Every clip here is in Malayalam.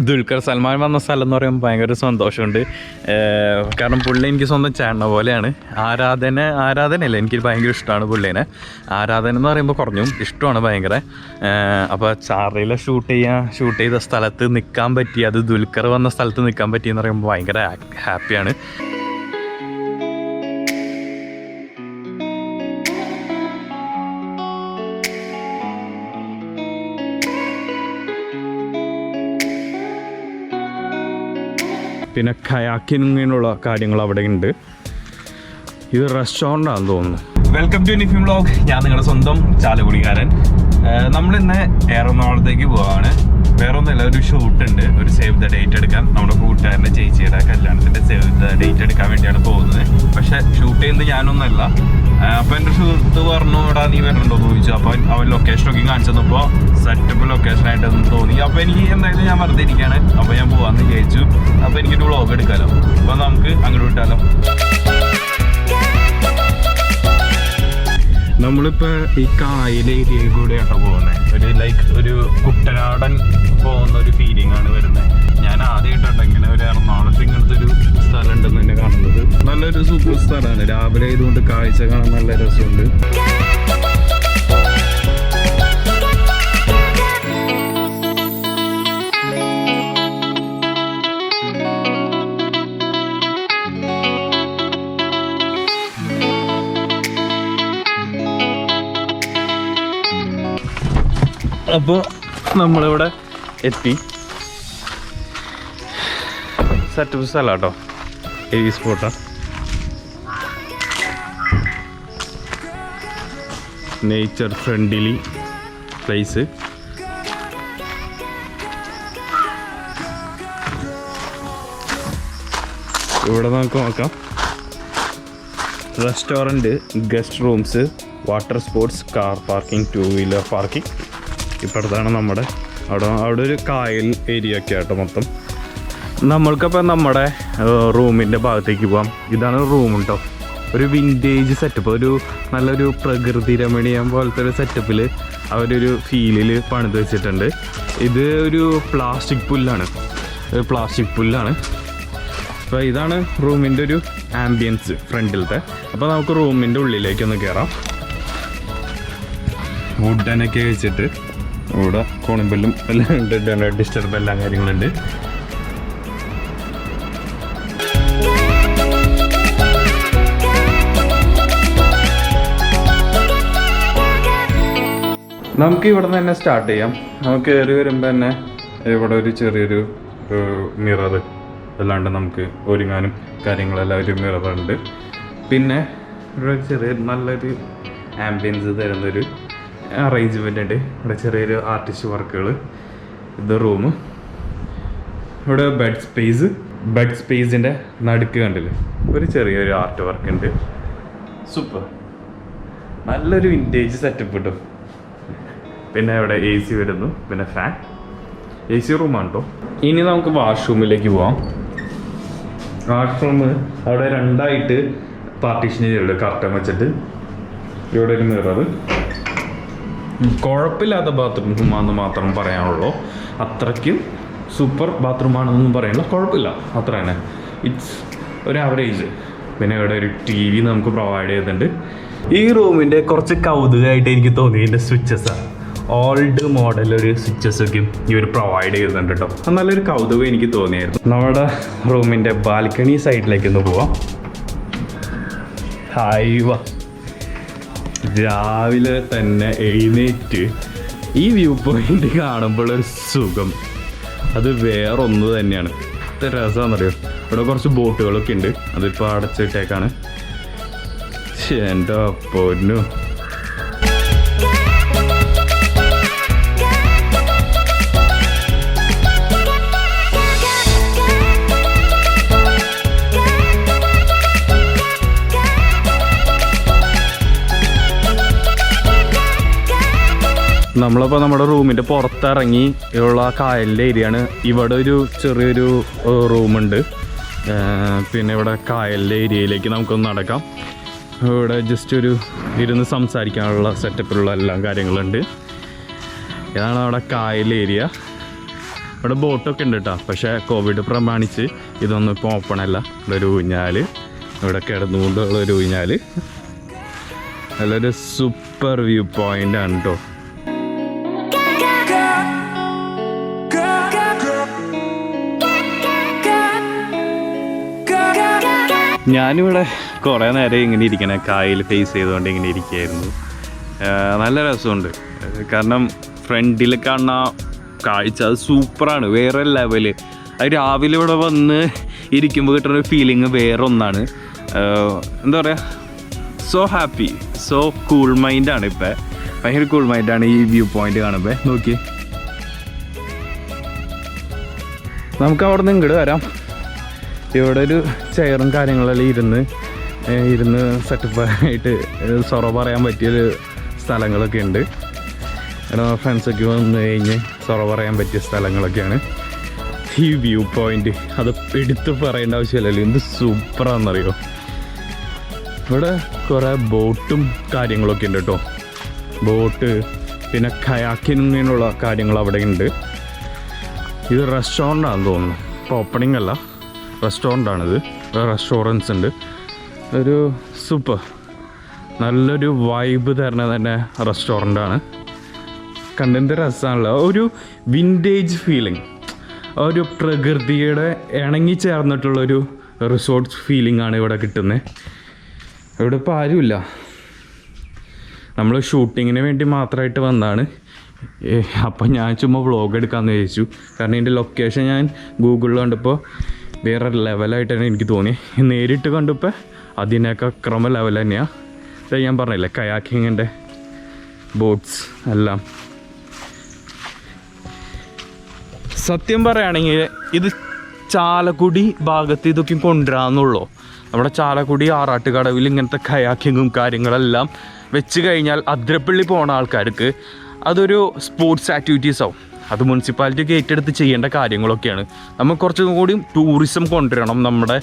ദുൽഖർ സൽമാൻ വന്ന സ്ഥലം എന്ന് പറയുമ്പോൾ ഭയങ്കര സന്തോഷമുണ്ട്. കാരണം പുള്ളി എനിക്ക് സ്വന്തം ചേട്ടന പോലെയാണ്. ആരാധനയല്ല, എനിക്ക് ഭയങ്കര ഇഷ്ടമാണ് പുള്ളീനെ. ആരാധന എന്ന് പറയുമ്പോൾ കുറഞ്ഞു ഇഷ്ടമാണ് ഭയങ്കര. അപ്പോൾ ചാർലിയിലെ ഷൂട്ട് ചെയ്ത സ്ഥലത്ത് നിൽക്കാൻ പറ്റി, അത് ദുൽഖർ വന്ന സ്ഥലത്ത് നിൽക്കാൻ പറ്റി എന്ന് പറയുമ്പോൾ ഭയങ്കര ഹാപ്പിയാണ്. പിന്നെ കയാക്കിങ്ങിനുള്ള കാര്യങ്ങൾ അവിടെ ഉണ്ട്. ഇത് റെസ്റ്റോറൻ്റ് ആണെന്ന് തോന്നുന്നു. Welcome to Nifin vlog. ഞാൻ നിങ്ങളുടെ സ്വന്തം ചാലക്കുടിക്കാരൻ. നമ്മളിന്ന് എറണാകുളത്തേക്ക് പോവാണ്. വേറെ ഒന്നുമില്ല, ഒരു ഷൂട്ടുണ്ട്, ഒരു സേവ് ദ ഡേറ്റ് എടുക്കാൻ. നമ്മുടെ കൂട്ടുകാരൻ്റെ ചേച്ചിയുടെ കല്യാണത്തിൻ്റെ സേവ് ദ ഡേറ്റ് എടുക്കാൻ വേണ്ടിയാണ് പോകുന്നത്. പക്ഷേ ഷൂട്ട് ചെയ്യുന്നത് ഞാനൊന്നുമല്ല. അപ്പോൾ എൻ്റെ സുഹൃത്ത് പറഞ്ഞു, ഇവിടെ നീ വരണുണ്ടോ എന്ന് ചോദിച്ചു. അപ്പോൾ അവൻ ലൊക്കേഷനൊക്കെ കാണിച്ചു തന്നപ്പോൾ സെറ്റപ്പ് ലൊക്കേഷനായിട്ടൊന്ന് തോന്നി. അപ്പോൾ എനിക്ക് എന്തായാലും ഞാൻ വെറുതെ ഇരിക്കുകയാണ്, അപ്പോൾ ഞാൻ പോകാമെന്ന് വിചാരിച്ചു. അപ്പോൾ എനിക്കൊരു വ്ളോഗ് എടുക്കാമല്ലോ. അപ്പോൾ നമുക്ക് അങ്ങോട്ട് വിട്ടാലോ. നമ്മളിപ്പോൾ ഈ കായൽ ഏരിയയിൽ കൂടെയാട്ടോ പോകുന്നത്. ഒരു കുട്ടനാടൻ പോകുന്ന ഒരു ഫീലിംഗ് ആണ് വരുന്നത്. ഞാൻ ആദ്യമായിട്ടോ ഇങ്ങനെ ഒരു എറണാകുളത്ത് ഇങ്ങനത്തെ ഒരു സ്ഥലം ഉണ്ടെന്ന് തന്നെ കാണുന്നത്. നല്ലൊരു സൂപ്പർ സ്ഥലമാണ്. രാവിലെ ആയതുകൊണ്ട് കാഴ്ച കാണാൻ നല്ല രസമുണ്ട്. അപ്പോൾ നമ്മളിവിടെ എത്തി. സെറ്റപ്പ് സ്ഥലം കേട്ടോ, ഹെവി സ്പോട്ടാണ്. Nature friendly place. ഇവിടെ നമുക്ക് നോക്കാം. Restaurant, guest rooms, water sports, car parking, 2 wheeler parking. ഇപ്പോഴത്താണ് അവിടെ ഒരു കായൽ ഏരിയ ഒക്കെ ആട്ടോ മൊത്തം. നമ്മൾക്കപ്പോൾ നമ്മുടെ റൂമിൻ്റെ ഭാഗത്തേക്ക് പോകാം. ഇതാണ് റൂം കേട്ടോ. ഒരു വിൻറ്റേജ് സെറ്റപ്പ്, ഒരു നല്ലൊരു പ്രകൃതി രമണീയം പോലത്തെ ഒരു സെറ്റപ്പിൽ അവരൊരു ഫീലിൽ പണിത് വെച്ചിട്ടുണ്ട്. ഇത് ഒരു പ്ലാസ്റ്റിക് പുല്ലാണ്. അപ്പോൾ ഇതാണ് റൂമിൻ്റെ ഒരു ആംബിയൻസ് ഫ്രണ്ടിലത്തെ. അപ്പോൾ നമുക്ക് റൂമിൻ്റെ ഉള്ളിലേക്കൊന്ന് കയറാം. വുഡനൊക്കെ വെച്ചിട്ട് ഇവിടെ കോണിമ്പെല്ലും എല്ലാം ഉണ്ട്, ഡിസ്റ്റർബ് എല്ലാ കാര്യങ്ങളുണ്ട്. നമുക്ക് ഇവിടെ നിന്ന് തന്നെ സ്റ്റാർട്ട് ചെയ്യാം. നമുക്ക് കയറി വരുമ്പോൾ തന്നെ ഇവിടെ ഒരു ചെറിയൊരു മിറർ, അല്ലാണ്ട് നമുക്ക് ഒരുങ്ങാനും കാര്യങ്ങളെല്ലാം ഒരു മിററുണ്ട്. പിന്നെ ഇവിടെ ചെറിയ നല്ലൊരു ആംബിയൻസ് തരുന്നൊരു അറേഞ്ച്മെൻ്റ് ഉണ്ട്. ഇവിടെ ചെറിയൊരു ആർട്ടിസ്റ്റ് വർക്കുകൾ. ഇത് റൂം. ഇവിടെ ബെഡ് സ്പേസിൻ്റെ നടുക്ക് കണ്ടില്ലേ ഒരു ചെറിയൊരു ആർട്ട് വർക്ക് ഉണ്ട്. സൂപ്പർ, നല്ലൊരു വിൻറ്റേജ് സെറ്റപ്പ് കിട്ടും. പിന്നെ ഇവിടെ AC വരുന്നു, പിന്നെ ഫാൻ. AC റൂമാണ് കേട്ടോ. ഇനി നമുക്ക് വാഷ്റൂമിലേക്ക് പോവാം. വാഷ്റൂം അവിടെ രണ്ടായിട്ട് പാർട്ടീഷൻ ചെയ്തിട്ടുണ്ട്, കർട്ടൻ വെച്ചിട്ട്. ഇവിടെ ഒരു മിറർ. കുഴപ്പമില്ലാത്ത ബാത്റൂമാണെന്ന് മാത്രം പറയാനുള്ളൂ. അത്രയ്ക്കും സൂപ്പർ ബാത്റൂമാണെന്നൊന്നും പറയാനില്ല, കുഴപ്പമില്ല, അത്ര തന്നെ. ഇറ്റ്സ് ഒരു ആവറേജ്. പിന്നെ ഇവിടെ ഒരു TV നമുക്ക് പ്രൊവൈഡ് ചെയ്തിട്ടുണ്ട്. ഈ റൂമിൻ്റെ കുറച്ച് കൗതുകമായിട്ട് എനിക്ക് തോന്നി ഇതിൻ്റെ സ്വിച്ചസാണ്. ഓൾഡ് മോഡൽ ഒരു സ്വിച്ചസൊക്കെ ഇവർ പ്രൊവൈഡ് ചെയ്യുന്നുണ്ട് കേട്ടോ. നല്ലൊരു കൗതുകം എനിക്ക് തോന്നിയായിരുന്നു. നമ്മുടെ റൂമിൻ്റെ ബാൽക്കണി സൈഡിലേക്കൊന്ന് പോവാം. ഹായ്, രാവിലെ തന്നെ എഴുന്നേറ്റ് ഈ വ്യൂ പോയിന്റ് കാണുമ്പോൾ ഒരു സുഖം, അത് വേറൊന്ന് തന്നെയാണ്. എത്ര രസമാണെന്നറിയോ. ഇവിടെ കുറച്ച് ബോട്ടുകളൊക്കെ ഉണ്ട്, അതിപ്പോൾ അടച്ചിട്ടേക്കാണ്. എൻ്റെ പൊന്നു. നമ്മളിപ്പോൾ നമ്മുടെ റൂമിൻ്റെ പുറത്തിറങ്ങി ഉള്ള കായലിൻ്റെ ഏരിയയാണ്. ഇവിടെ ഒരു ചെറിയൊരു റൂമുണ്ട്. പിന്നെ ഇവിടെ കായലിൻ്റെ ഏരിയയിലേക്ക് നമുക്കൊന്ന് നടക്കാം. ഇവിടെ ജസ്റ്റ് ഒരു ഇരുന്ന് സംസാരിക്കാനുള്ള സെറ്റപ്പിലുള്ള എല്ലാ കാര്യങ്ങളുണ്ട്. ഇതാണ് നമ്മുടെ കായൽ ഏരിയ. ഇവിടെ ബോട്ടൊക്കെ ഉണ്ട് കേട്ടോ. പക്ഷേ കോവിഡ് പ്രമാണിച്ച് ഇതൊന്നും ഇപ്പോൾ ഓപ്പൺ അല്ല. ഇവിടെ ഒരു ഊഞ്ഞാൽ, ഇവിടെ കിടന്നുകൊണ്ടുള്ളൊരു ഊഞ്ഞാൽ. നല്ലൊരു സൂപ്പർ വ്യൂ പോയിൻ്റ് ആണ് കേട്ടോ. ഞാനിവിടെ കുറേ നേരം ഇങ്ങനെ ഇരിക്കണേ, കായൽ ഫേസ് ചെയ്തുകൊണ്ട് ഇങ്ങനെ ഇരിക്കുകയായിരുന്നു. നല്ല രസമുണ്ട്. കാരണം ഫ്രണ്ടിൽ കാണുന്ന കാഴ്ച അത് സൂപ്പറാണ്, വേറെ ലെവല്. അത് രാവിലെ ഇവിടെ വന്ന് ഇരിക്കുമ്പോൾ കിട്ടുന്ന ഫീലിംഗ് വേറെ ഒന്നാണ്. എന്താ പറയുക, സോ ഹാപ്പി, സോ കൂൾ മൈൻഡാണ്. ഇപ്പം ഭയങ്കര കൂൾ മൈൻഡാണ് ഈ വ്യൂ പോയിന്റ് കാണുമ്പോൾ. നോക്കി, നമുക്ക് അവിടെ നിന്ന് ഇങ്ങോട്ട് വരാം. ഇവിടെ ഒരു ചെയറും കാര്യങ്ങളെല്ലാം ഇരുന്ന് സെറ്റപ്പായിട്ട് സൊറ പറയാൻ പറ്റിയൊരു സ്ഥലങ്ങളൊക്കെ ഉണ്ട്. ഫ്രണ്ട്സൊക്കെ വന്നു കഴിഞ്ഞ് സൊറ പറയാൻ പറ്റിയ സ്ഥലങ്ങളൊക്കെയാണ് ഈ വ്യൂ പോയിന്റ്. അത് എടുത്ത് പറയേണ്ട ആവശ്യമില്ലല്ലോ, എന്ത് സൂപ്പറാണെന്നറിയോ. ഇവിടെ കുറേ ബോട്ടും കാര്യങ്ങളൊക്കെ ഉണ്ട് കേട്ടോ. ബോട്ട്, പിന്നെ കയാക്കിനുള്ള കാര്യങ്ങൾ അവിടെ ഉണ്ട്. ഇത് റെസ്റ്റോറൻ്റാണെന്ന് തോന്നുന്നു, ഇപ്പോൾ ഓപ്പണിംഗ് അല്ല, റെസ്റ്റോറൻ്റാണിത്. റെസ്റ്റോറൻറ്റ്സ് ഉണ്ട്. ഒരു സൂപ്പർ നല്ലൊരു വൈബ് തരുന്ന തന്നെ റെസ്റ്റോറൻ്റാണ്. കണ്ടന്റ് രസമാണല്ലോ, ഒരു വിൻറ്റേജ് ഫീലിംഗ്, ഒരു പ്രകൃതിയുടെ ഇണങ്ങിച്ചേർന്നിട്ടുള്ളൊരു റിസോർട്ട് ഫീലിംഗ് ആണ് ഇവിടെ കിട്ടുന്നത്. ഇവിടെ ഇപ്പോൾ ആരുമില്ല, നമ്മൾ ഷൂട്ടിങ്ങിന് വേണ്ടി മാത്രമായിട്ട് വന്നതാണ്. അപ്പം ഞാൻ ചുമ്മാ വ്ളോഗ് എടുക്കാമെന്ന് വിചാരിച്ചു. കാരണം ഇതിൻ്റെ ലൊക്കേഷൻ ഞാൻ ഗൂഗിളിൽ കണ്ടപ്പോൾ വേറെ ലെവലായിട്ടാണ് എനിക്ക് തോന്നി. നേരിട്ട് കണ്ടപ്പോൾ അതിനൊക്കെ ക്രമ ലെവൽ തന്നെയാണ്. ഇത് ഞാൻ പറഞ്ഞില്ലേ, കയാക്കിങ്ങിൻ്റെ ബോട്ട്സ് എല്ലാം. സത്യം പറയുകയാണെങ്കിൽ ഇത് ചാലക്കുടി ഭാഗത്ത് ഇതൊക്കെ കൊണ്ടുവരാമെന്നുള്ളൂ. നമ്മുടെ ചാലക്കുടി ആറാട്ടുകടവിൽ ഇങ്ങനത്തെ കയാക്കിങ്ങും കാര്യങ്ങളെല്ലാം വെച്ച് കഴിഞ്ഞാൽ അതിരപ്പള്ളി പോണ ആൾക്കാർക്ക് അതൊരു സ്പോർട്സ് ആക്ടിവിറ്റീസ് ആവും. അത് മുനിസിപ്പാലിറ്റിയൊക്കെ ഏറ്റെടുത്ത് ചെയ്യേണ്ട കാര്യങ്ങളൊക്കെയാണ്. നമ്മൾ കുറച്ചും കൂടി ടൂറിസം കൊണ്ടുവരണം നമ്മുടെ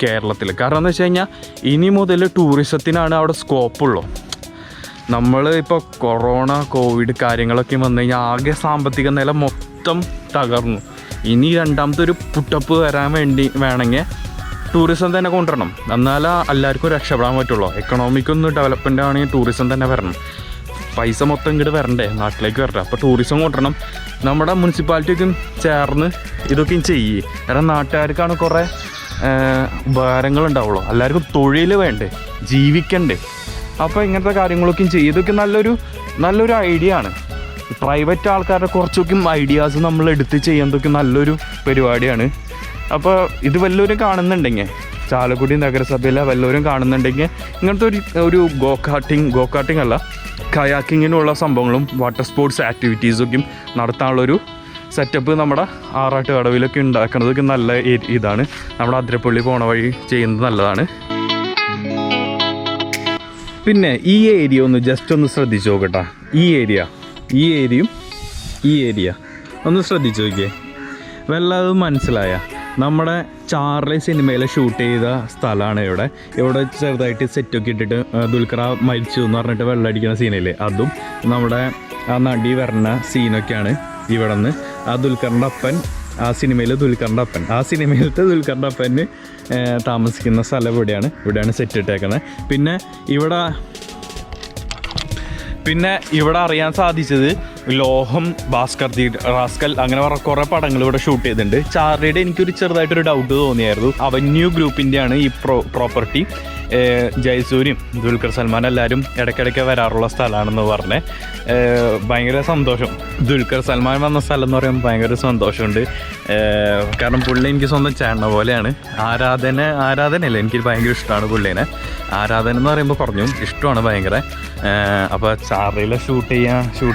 കേരളത്തിൽ. കാരണം എന്ന് വെച്ച് കഴിഞ്ഞാൽ ഇനി മുതൽ ടൂറിസത്തിനാണ് അവിടെ സ്കോപ്പുള്ളൂ. നമ്മൾ ഇപ്പോൾ കൊറോണ കോവിഡ് കാര്യങ്ങളൊക്കെ വന്നു കഴിഞ്ഞാൽ ആകെ സാമ്പത്തിക നില മൊത്തം തകർന്നു. ഇനി രണ്ടാമത്തെ ഒരു പുട്ടപ്പ് വരാൻ വേണമെങ്കിൽ ടൂറിസം തന്നെ കൊണ്ടുവരണം. എന്നാലേ എല്ലാവർക്കും രക്ഷപ്പെടാൻ പറ്റുള്ളൂ. എക്കണോമിക്കൊന്ന് ഡെവലപ്മെൻ്റ് ആണെങ്കിൽ ടൂറിസം തന്നെ വരണം. പൈസ മൊത്തം ഇങ്ങോട്ട് വരണ്ടേ, നാട്ടിലേക്ക് വരട്ടെ. അപ്പോൾ ടൂറിസം കൊണ്ടുവരണം. നമ്മുടെ മുനിസിപ്പാലിറ്റിയൊക്കെ ചേർന്ന് ഇതൊക്കെയും ചെയ്യേ. കാരണം നാട്ടുകാർക്കാണ് കുറേ ഉപകാരങ്ങളുണ്ടാവുള്ളൂ. എല്ലാവർക്കും തൊഴിൽ വേണ്ടേ, ജീവിക്കണ്ടേ. അപ്പോൾ ഇങ്ങനത്തെ കാര്യങ്ങളൊക്കെയും ചെയ്യും. ഇതൊക്കെ നല്ലൊരു ഐഡിയ ആണ്. പ്രൈവറ്റ് ആൾക്കാരുടെ കുറച്ചൊക്കെ ഐഡിയാസ് നമ്മൾ എടുത്ത് ചെയ്യുന്നതൊക്കെ നല്ലൊരു പരിപാടിയാണ്. അപ്പോൾ ഇത് വല്ലവരും കാണുന്നുണ്ടെങ്കിൽ, ചാലക്കുടി നഗരസഭയിലെ വല്ലവരും കാണുന്നുണ്ടെങ്കിൽ ഇങ്ങനത്തെ ഒരു ഗോകാർട്ടിംഗ് അല്ല, കയാക്കിങ്ങിനുള്ള സംഭവങ്ങളും വാട്ടർ സ്പോർട്സ് ആക്ടിവിറ്റീസൊക്കെയും നടത്താനുള്ളൊരു സെറ്റപ്പ് നമ്മുടെ ആറാട്ടുകടവിലൊക്കെ ഉണ്ടാക്കുന്നതൊക്കെ നല്ല ഇതാണ്. നമ്മുടെ അതിരപ്പള്ളി പോണ വഴി ചെയ്യുന്നത് നല്ലതാണ്. പിന്നെ ഈ ഏരിയ ഒന്ന് ജസ്റ്റ് ഒന്ന് ശ്രദ്ധിച്ച് നോക്കട്ടെ. ഈ ഏരിയ ഒന്ന് ശ്രദ്ധിച്ച് നോക്കിയേ. വല്ലത് മനസ്സിലായ നമ്മുടെ ചാർലി സിനിമയിൽ ഷൂട്ട് ചെയ്ത സ്ഥലമാണ് ഇവിടെ ചെറുതായിട്ട് സെറ്റൊക്കെ ഇട്ടിട്ട് ദുൽഖർ മരിച്ചു എന്ന് പറഞ്ഞിട്ട് വെള്ളമടിക്കുന്ന സീനില്ലേ, അതും നമ്മുടെ ആ നടി വരുന്ന സീനൊക്കെയാണ് ഇവിടെ നിന്ന്. ആ ദുൽഖറിൻ്റെ അപ്പൻ, ആ സിനിമയിലത്തെ ദുൽഖറിൻ്റെ അപ്പന് താമസിക്കുന്ന സ്ഥലം ഇവിടെയാണ് സെറ്റ് ഇട്ടേക്കുന്നത്. പിന്നെ ഇവിടെ അറിയാൻ സാധിച്ചത് ലോഹം, റാസ്കൽ അങ്ങനെ കുറേ പടങ്ങൾ ഇവിടെ ഷൂട്ട് ചെയ്തിട്ടുണ്ട്. ചാർലിയുടെ എനിക്കൊരു ചെറുതായിട്ടൊരു ഡൗട്ട് തോന്നിയായിരുന്നു. അവന്യൂ ഗ്രൂപ്പിൻ്റെയാണ് ഈ പ്രോപ്പർട്ടി. ജയസൂര്യയും ദുൽഖർ സൽമാൻ എല്ലാവരും ഇടയ്ക്കിടയ്ക്ക് വരാറുള്ള സ്ഥലമാണെന്ന് പറഞ്ഞ് ഭയങ്കര സന്തോഷം. ദുൽഖർ സൽമാൻ വന്ന സ്ഥലം എന്ന് പറയുമ്പോൾ ഭയങ്കര സന്തോഷമുണ്ട്. കാരണം പുള്ളി എനിക്ക് സ്വന്തം ചേട്ടന പോലെയാണ്. ആരാധനയല്ല, എനിക്ക് ഭയങ്കര ഇഷ്ടമാണ് പുള്ളീനെ. ആരാധന എന്ന് പറയുമ്പോൾ പറഞ്ഞു ഇഷ്ടമാണ് ഭയങ്കര. അപ്പോൾ ചാർലിയിൽ ഷൂട്ട്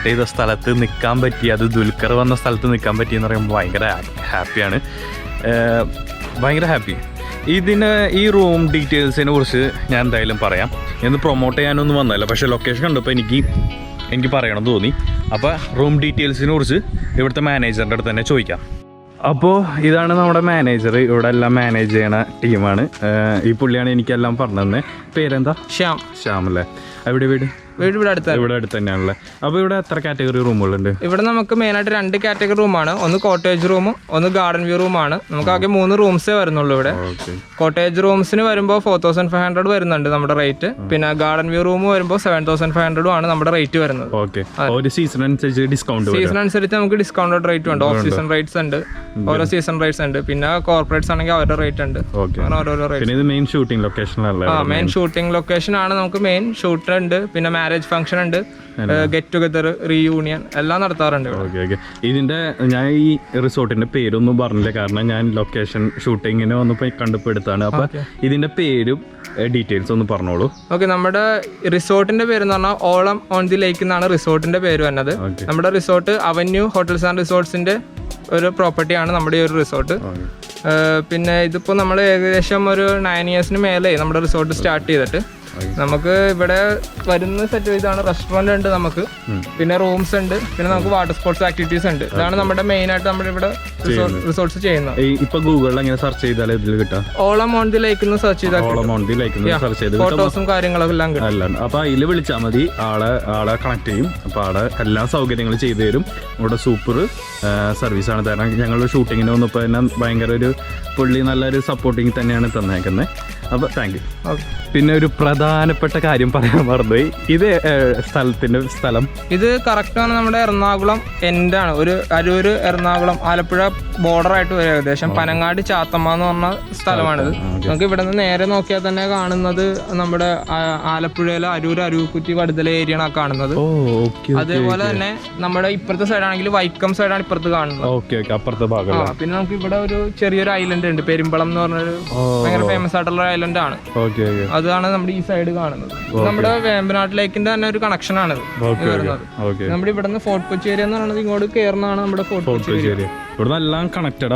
ചെയ്ത സ്ഥലത്ത് നിൽക്കാൻ പറ്റി, അത് ദുൽഖർ വന്ന സ്ഥലത്ത് നിൽക്കാൻ പറ്റിയെന്ന് പറയുമ്പോൾ ഭയങ്കര ഹാപ്പിയാണ്, ഭയങ്കര ഹാപ്പി. ഈ റൂം ഡീറ്റെയിൽസിനെ കുറിച്ച് ഞാൻ എന്തായാലും പറയാം. ഇന്ന് പ്രൊമോട്ട് ചെയ്യാനൊന്നും വന്നതല്ല, പക്ഷേ ലൊക്കേഷൻ കണ്ടപ്പോൾ എനിക്ക് പറയണമെന്ന് തോന്നി. അപ്പോൾ റൂം ഡീറ്റെയിൽസിനെ കുറിച്ച് ഇവിടുത്തെ മാനേജറിൻ്റെ അടുത്ത് തന്നെ ചോദിക്കാം. അപ്പോൾ ഇതാണ് നമ്മുടെ മാനേജർ. ഇവിടെ എല്ലാം മാനേജ് ചെയ്യണ ടീമാണ്. ഈ പുള്ളിയാണ് എനിക്കെല്ലാം പറഞ്ഞത്. പേരെന്താ? ശ്യാം അല്ലേ? എവിടെ വീട്? വീട് ഇവിടെ അടുത്ത് തന്നെയാണല്ലേ. അപ്പോൾ ഇവിടെ എത്ര കാറ്റഗറി റൂമുകളുണ്ട്? ഇവിടെ നമുക്ക് മെയിനായിട്ട് 2 കാറ്റഗറി റൂമാണ്. ഒന്ന് കോട്ടേജ് റൂമും ഒന്ന് ഗാർഡൻ വ്യൂ റൂമാണ്. നമുക്ക് ആകെ 3 റൂംസേ വരുന്നുള്ളൂ ഇവിടെ. കോട്ടേജ് റൂംസിന് വരുമ്പോൾ 4500 വരുന്നുണ്ട് നമ്മുടെ റേറ്റ്. പിന്നെ ഗാർഡൻ വ്യൂ റൂം വരുമ്പോൾ 7500 ആണ് നമ്മുടെ റേറ്റ് വരുന്നത്. സീസൺ അനുസരിച്ച് നമുക്ക് ഡിസ്കൗണ്ട് റേറ്റ് ഉണ്ട്. ഓഫ് സീസൺ റേറ്റ്സ് ഉണ്ട്, ഓരോ സീസൺ റേറ്റ്സ് ഉണ്ട്. പിന്നെ കോർപ്പറേറ്റ്സ് ആണെങ്കിൽ അവരുടെ റേറ്റ് ഉണ്ട്. ഓരോരോ റേറ്റ്. മെയിൻ ഷൂട്ടിംഗ് ലൊക്കേഷൻ ആണ്. നമുക്ക് മെയിൻ ഷൂട്ട് ഉണ്ട്, പിന്നെ മാരേജ് ഫംഗ്ഷൻ ഉണ്ട്, ഗെറ്റ് ടുഗദർ, റീയൂണിയൻ എല്ലാം നടത്താറുണ്ട്. ഇതിന്റെ ഞാൻ ഈ റിസോർട്ടിന്റെ പേരൊന്നും പറഞ്ഞില്ല, കാരണം ഞാൻ ലൊക്കേഷൻ ഷൂട്ടിങ്ങിന് വന്നപ്പോൾ കണ്ടുപിടുത്താണ്. അപ്പൊ ഇതിന്റെ പേരും ഡീറ്റെയിൽസ് ഒന്ന് പറഞ്ഞോളൂ. ഓക്കെ, നമ്മുടെ റിസോർട്ടിന്റെ പേര് എന്ന് പറഞ്ഞാൽ ഓളം ഓൺ ദി ലേക്ക് എന്നാണ് റിസോർട്ടിന്റെ പേര് വന്നത്. നമ്മുടെ റിസോർട്ട് അവന്യൂ ഹോട്ടൽസ് ആൻഡ് റിസോർട്ട്സിന്റെ ഒരു പ്രോപ്പർട്ടിയാണ് നമ്മുടെ ഈ ഒരു റിസോർട്ട്. പിന്നെ ഇതിപ്പോൾ നമ്മൾ ഏകദേശം ഒരു 9 ഇയേഴ്സിന് മേലെ നമ്മുടെ റിസോർട്ട് സ്റ്റാർട്ട് ചെയ്തിട്ട്. നമുക്ക് ഇവിടെ വരുന്ന സെറ്റ് ചെയ്താണ്. റെസ്റ്റോറന്റ് ഉണ്ട് നമുക്ക്, പിന്നെ റൂംസ് ഉണ്ട്, പിന്നെ നമുക്ക് വാട്ടർ സ്പോർട്സ് ആക്ടിവിറ്റീസ് ഉണ്ട്. ഇതാണ് നമ്മുടെ മെയിൻ ആയിട്ട് നമ്മുടെ ഇവിടെ റിസോർട്ട്സ് ചെയ്യുന്നത്. ഇപ്പൊ ഗൂഗിളിൽ എങ്ങനെ സെർച്ച് ചെയ്താൽ ഇതിൽ കിട്ടാം? ഓളം ഓൺ ദി ലേക്ക് എന്ന് സെർച്ച് ചെയ്താൽ ഫോട്ടോസും കാര്യങ്ങളൊക്കെ എല്ലാം കിട്ടും. അപ്പൊ അതിൽ വിളിച്ചാൽ മതി, ആളെ കണക്ട് ചെയ്യും. അപ്പൊ ആളെ എല്ലാ സൗകര്യങ്ങളും ചെയ്തു തരും. ഇവിടെ സൂപ്പർ സർവീസാണ് തരാൻ. ഞങ്ങൾ ഷൂട്ടിങ്ങിന് വന്നപ്പോൾ തന്നെ ഭയങ്കര ഒരു പുള്ളി നല്ലൊരു സപ്പോർട്ടിങ് തന്നെയാണ് തന്നേക്കുന്നത്. അപ്പോൾ താങ്ക് യു. പിന്നെ ഒരു പ്രധാനപ്പെട്ട കാര്യം പറയാൻ മറന്നുപോയി. ഇത് സ്ഥലം ഇത് കറക്റ്റാണ് നമ്മുടെ എറണാകുളം എൻഡാണ്. ഒരു അരൂര് എറണാകുളം ആലപ്പുഴ ബോർഡറായിട്ട് വരും. ഏകദേശം പനങ്ങാടി ചാത്തമ്മ എന്ന് പറഞ്ഞ സ്ഥലമാണിത്. നമുക്ക് ഇവിടെ നിന്ന് നേരെ നോക്കിയാൽ തന്നെ കാണുന്നത് നമ്മുടെ ആലപ്പുഴയിലെ അരൂക്കുറ്റി വടുതല ഏരിയയാണ് കാണുന്നത്. അതേപോലെ തന്നെ നമ്മുടെ ഇപ്പുറത്തെ സൈഡാണെങ്കിൽ വൈക്കം സൈഡാണ് ഇപ്പുറത്ത് കാണുന്നത്. പിന്നെ നമുക്ക് ഇവിടെ ഒരു ചെറിയൊരു ഐലൻഡ് ഉണ്ട്, പെരുമ്പളം എന്ന് പറഞ്ഞൊരു ഭയങ്കര ഫേമസ് ആയിട്ടുള്ള ഐലൻഡ് ആണ്. അതാണ് നമ്മുടെ ഈ സൈഡ് കാണുന്നത്. നമ്മുടെ വേമ്പനാട്ട് ലേക്കിന്റെ തന്നെ ഒരു കണക്ഷൻ ആണ് വരുന്നത്. നമ്മുടെ ഇവിടെ നിന്ന് ഫോർട്ട് കൊച്ചി ഏരിയ എന്ന് പറയുന്നത് ഇങ്ങോട്ട് കയറുന്നതാണ് നമ്മുടെ ഫോർട്ട് കൊച്ചി ഏരിയ. ഇവിടെ എല്ലാം കണക്റ്റഡ്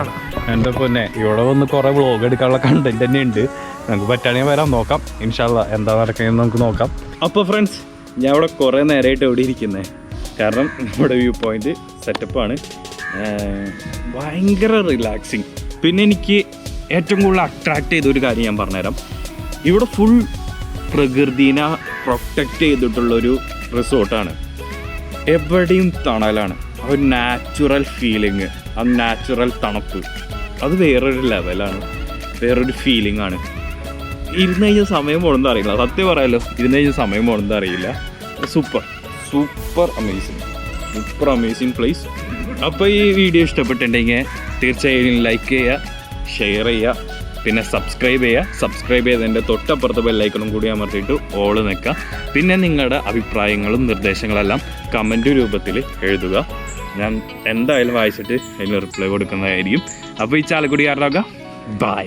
ആണ്. എന്റെ പൊന്നെ, ഇവിടെ വന്ന് കുറെ വ്ളോഗ് എടുക്കാനുള്ള കണ്ടന്റ് തന്നെ ഉണ്ട്. നമുക്ക് പറ്റുകയാണെങ്കിൽ വരാം, നോക്കാം. ഇൻഷാല്ലാ എന്താ നടക്കുന്നത് നമുക്ക് നോക്കാം. അപ്പോൾ ഫ്രണ്ട്സ്, ഞാൻ ഇവിടെ കുറേ നേരമായിട്ട് എവിടെ ഇരിക്കുന്നത്, കാരണം നമ്മുടെ വ്യൂ പോയിന്റ് സെറ്റപ്പാണ്, ഭയങ്കര റിലാക്സിങ്. പിന്നെ എനിക്ക് ഏറ്റവും കൂടുതൽ അട്രാക്ട് ചെയ്ത ഒരു കാര്യം ഞാൻ പറഞ്ഞുതരാം. ഇവിടെ ഫുൾ പ്രകൃതിനെ പ്രൊട്ടക്റ്റ് ചെയ്തിട്ടുള്ളൊരു റിസോർട്ടാണ്. എവിടെയും തണലാണ്. ആ ഒരു നാച്ചുറൽ ഫീലിങ്, ആ നാച്ചുറൽ തണുപ്പ്, അത് വേറൊരു ലെവലാണ്, വേറൊരു ഫീലിംഗ് ആണ്. ഇരുന്ന് കഴിഞ്ഞാൽ സമയം പോകണമെന്ന് അറിയില്ല. സത്യം പറയാമല്ലോ, ഇരുന്ന് കഴിഞ്ഞാൽ സമയം പോകണമെന്ന് അറിയില്ല. Super amazing place. അപ്പോൾ ഈ വീഡിയോ ഇഷ്ടപ്പെട്ടിട്ടുണ്ടെങ്കിൽ തീർച്ചയായും ലൈക്ക് ചെയ്യുക, ഷെയർ ചെയ്യുക, പിന്നെ സബ്സ്ക്രൈബ് ചെയ്തതിൻ്റെ തൊട്ടപ്പുറത്ത് ബെല്ലൈക്കണും കൂടി അമർത്തിയിട്ട് ഓള് നിൽക്കുക. പിന്നെ നിങ്ങളുടെ അഭിപ്രായങ്ങളും നിർദ്ദേശങ്ങളെല്ലാം കമൻറ്റ് രൂപത്തിൽ എഴുതുക. ഞാൻ എന്തായാലും വായിച്ചിട്ട് അതിന് റിപ്ലൈ കൊടുക്കുന്നതായിരിക്കും. അപ്പോൾ ഈ ചാലക്കുടി കാരണമാക്കാം. ബൈ.